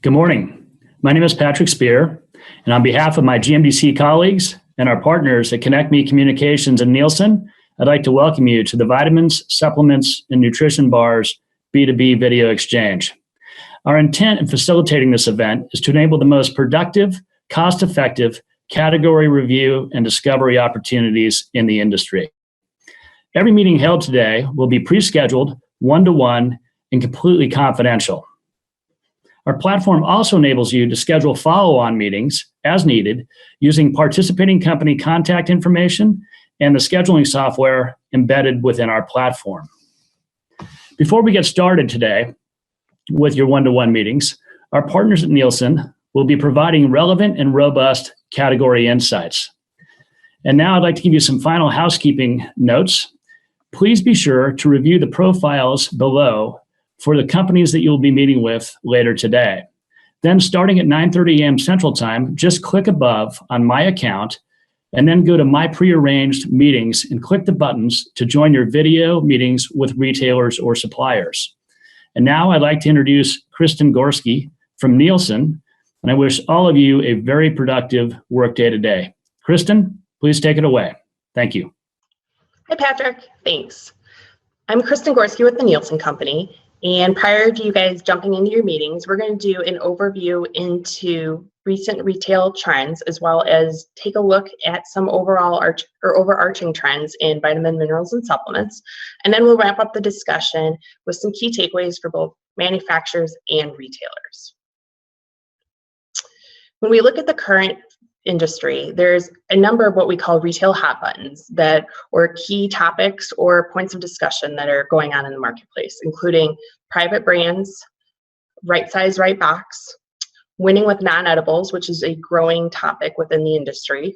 Good morning. My name is Patrick Spear, and on behalf of my GMDC colleagues and our partners at Connect Me Communications and Nielsen, I'd like to welcome you to the Vitamins, Supplements, and Nutrition Bars B2B Video Exchange. Our intent in facilitating this event is to enable the most productive, cost-effective category review and discovery opportunities in the industry. Every meeting held today will be pre-scheduled, one-to-one, and completely confidential. Our platform also enables you to schedule follow-on meetings as needed using participating company contact information and the scheduling software embedded within our platform. Before we get started today with your one-to-one meetings, our partners at Nielsen will be providing relevant and robust category insights. And now I'd like to give you some final housekeeping notes. Please be sure to review the profiles below for the companies that you'll be meeting with later today. Then starting at 9:30 a.m. Central Time, just click above on My Account and then go to My Prearranged Meetings and click the buttons to join your video meetings with retailers or suppliers. And now I'd like to introduce Kristen Gorski from Nielsen, and I wish all of you a very productive workday today. Kristen, please take it away. Thank you. Hi, Patrick. Thanks. I'm Kristen Gorski with the Nielsen Company. And prior to you guys jumping into your meetings, we're going to do an overview into recent retail trends, as well as take a look at some overall overarching trends in vitamin, minerals, and supplements. And then we'll wrap up the discussion with some key takeaways for both manufacturers and retailers. When we look at the current industry, there's a number of what we call retail hot buttons or key topics or points of discussion that are going on in the marketplace, including private brands, right size, right box, winning with non-edibles, which is a growing topic within the industry,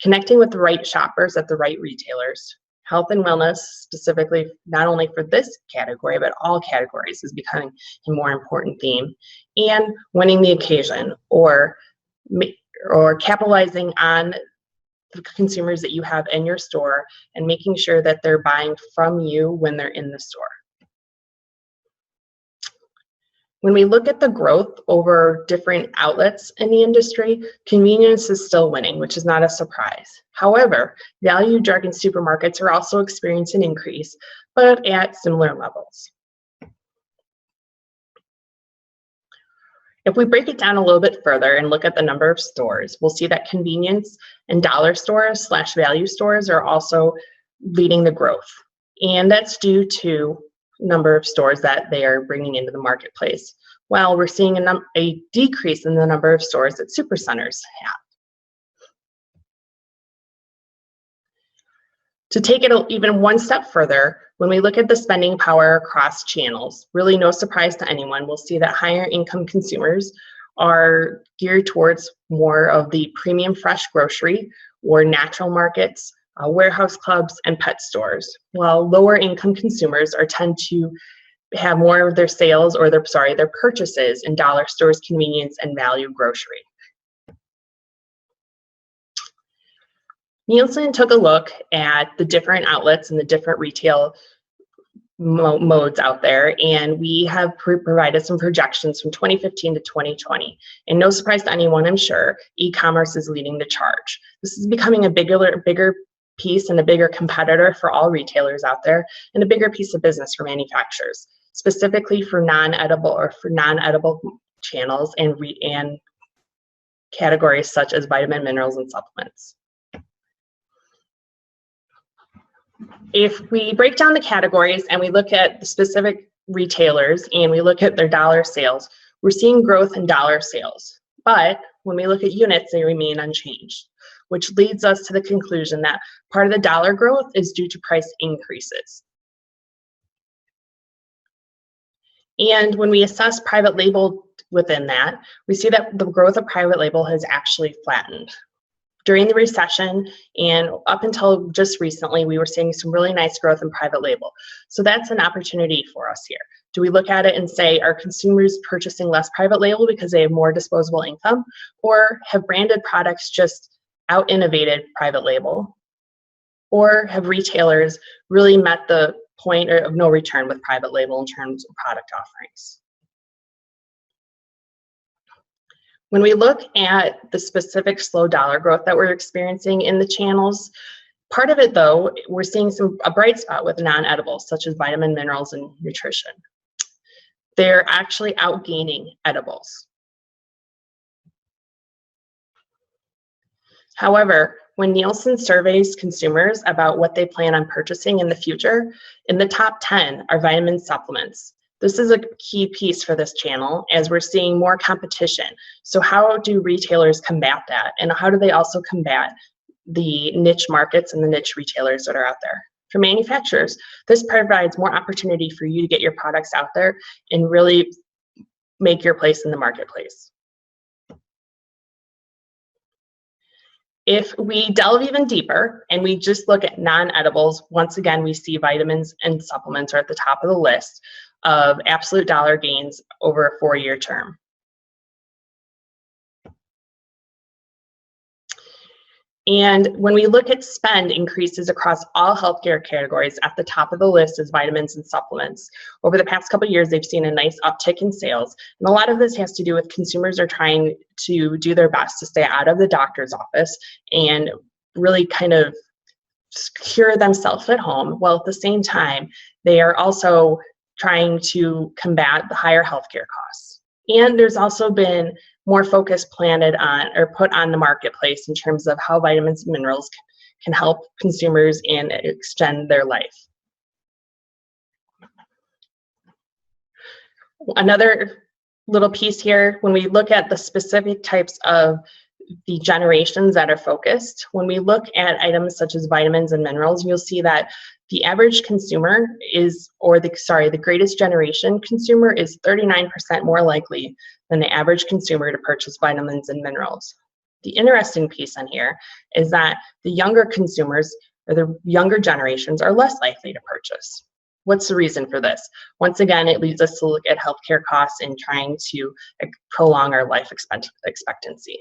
connecting with the right shoppers at the right retailers, health and wellness, specifically not only for this category, but all categories is becoming a more important theme, and winning the occasion or capitalizing on the consumers that you have in your store and making sure that they're buying from you when they're in the store. When we look at the growth over different outlets in the industry, convenience is still winning, which is not a surprise. However, value drug and supermarkets are also experiencing an increase, but at similar levels. If we break it down a little bit further and look at the number of stores, we'll see that convenience and dollar stores / value stores are also leading the growth. And that's due to number of stores that they are bringing into the marketplace, while we're seeing a decrease in the number of stores that supercenters have. To take it even one step further, when we look at the spending power across channels, really no surprise to anyone, we'll see that higher income consumers are geared towards more of the premium fresh grocery or natural markets, warehouse clubs, and pet stores, while lower income consumers tend to have more of their sales or their purchases in dollar stores, convenience, and value grocery. Nielsen took a look at the different outlets and the different retail modes out there, and we have provided some projections from 2015 to 2020. And no surprise to anyone, I'm sure, e-commerce is leading the charge. This is becoming a bigger piece and a bigger competitor for all retailers out there, and a bigger piece of business for manufacturers, specifically for non-edible channels and categories such as vitamin, minerals, and supplements. If we break down the categories and we look at the specific retailers and we look at their dollar sales, we're seeing growth in dollar sales. But when we look at units, they remain unchanged, which leads us to the conclusion that part of the dollar growth is due to price increases. And when we assess private label within that, we see that the growth of private label has actually flattened. During the recession and up until just recently, we were seeing some really nice growth in private label. So that's an opportunity for us here. Do we look at it and say, are consumers purchasing less private label because they have more disposable income? Or have branded products just out-innovated private label? Or have retailers really met the point of no return with private label in terms of product offerings? When we look at the specific slow dollar growth that we're experiencing in the channels, part of it though, we're seeing a bright spot with non-edibles such as vitamin, minerals, and nutrition. They're actually outgaining edibles. However, when Nielsen surveys consumers about what they plan on purchasing in the future, in the top 10 are vitamin supplements. This is a key piece for this channel as we're seeing more competition. So how do retailers combat that? And how do they also combat the niche markets and the niche retailers that are out there? For manufacturers, this provides more opportunity for you to get your products out there and really make your place in the marketplace. If we delve even deeper and we just look at non-edibles, once again, we see vitamins and supplements are at the top of the list of absolute dollar gains over a 4-year term. And when we look at spend increases across all healthcare categories, at the top of the list is vitamins and supplements. Over the past couple of years, they've seen a nice uptick in sales. And a lot of this has to do with consumers are trying to do their best to stay out of the doctor's office and really kind of secure themselves at home, while at the same time, they are also trying to combat the higher healthcare costs. And there's also been more focus planted on or put on the marketplace in terms of how vitamins and minerals can help consumers and extend their life. Another little piece here, when we look at the specific types of the generations that are focused, when we look at items such as vitamins and minerals, you'll see that the average consumer is, the greatest generation consumer is 39% more likely than the average consumer to purchase vitamins and minerals. The interesting piece on here is that the younger consumers or the younger generations are less likely to purchase. What's the reason for this? Once again, it leads us to look at healthcare costs and trying to prolong our life expectancy.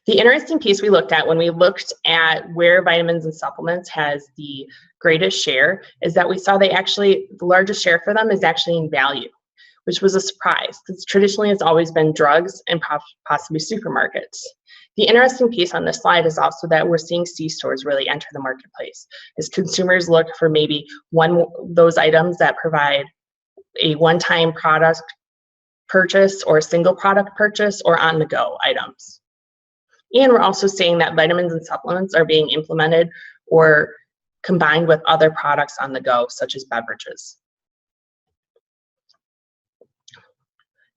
The interesting piece we looked at when we looked at where vitamins and supplements has the greatest share is that we saw the largest share for them is actually in value, which was a surprise because traditionally it's always been drugs and possibly supermarkets. The interesting piece on this slide is also that we're seeing C-stores really enter the marketplace as consumers look for maybe those items that provide a one-time product purchase or a single product purchase or on-the-go items. And we're also seeing that vitamins and supplements are being implemented or combined with other products on the go, such as beverages.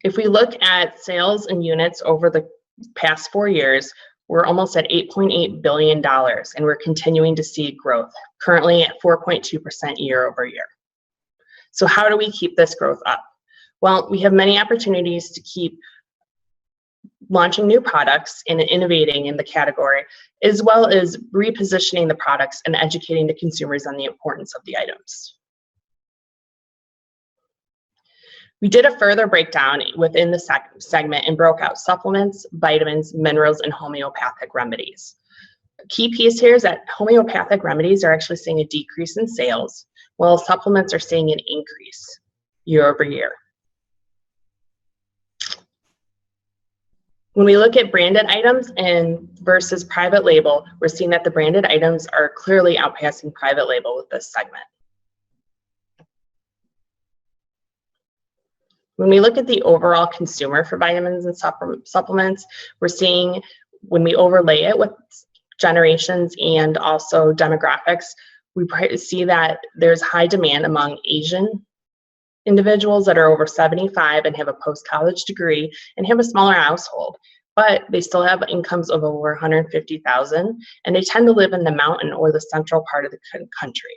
If we look at sales and units over the past 4 years, we're almost at $8.8 billion, and we're continuing to see growth, currently at 4.2% year over year. So how do we keep this growth up? Well, we have many opportunities to keep launching new products and innovating in the category, as well as repositioning the products and educating the consumers on the importance of the items. We did a further breakdown within the segment and broke out supplements, vitamins, minerals, and homeopathic remedies. A key piece here is that homeopathic remedies are actually seeing a decrease in sales, while supplements are seeing an increase year over year. When we look at branded items and versus private label, we're seeing that the branded items are clearly outpacing private label with this segment. When we look at the overall consumer for vitamins and supplements, we're seeing when we overlay it with generations and also demographics, we see that there's high demand among Asian individuals that are over 75 and have a post-college degree and have a smaller household, but they still have incomes of over 150,000, and they tend to live in the mountain or the central part of the country.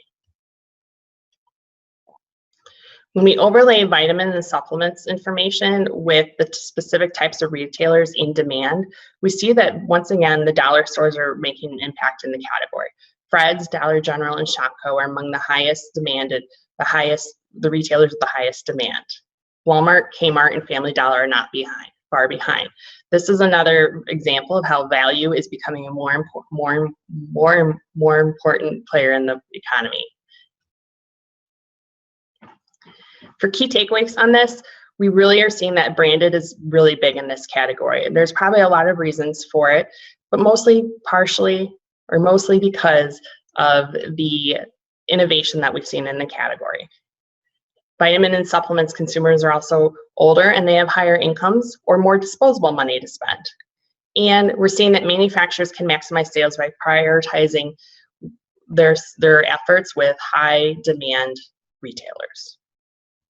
When we overlay vitamin and supplements information with the specific types of retailers in demand, we see that once again, the dollar stores are making an impact in the category. Fred's, Dollar General, and Shopko are among the highest demanded, the retailers with the highest demand. Walmart, Kmart, and Family Dollar are not far behind. This is another example of how value is becoming a more important player in the economy. For key takeaways on this, We really are seeing that branded is really big in this category. And there's probably a lot of reasons for it, but mostly because of the innovation that we've seen in the category. Vitamin and supplements consumers are also older and they have higher incomes or more disposable money to spend. And we're seeing that manufacturers can maximize sales by prioritizing their efforts with high demand retailers.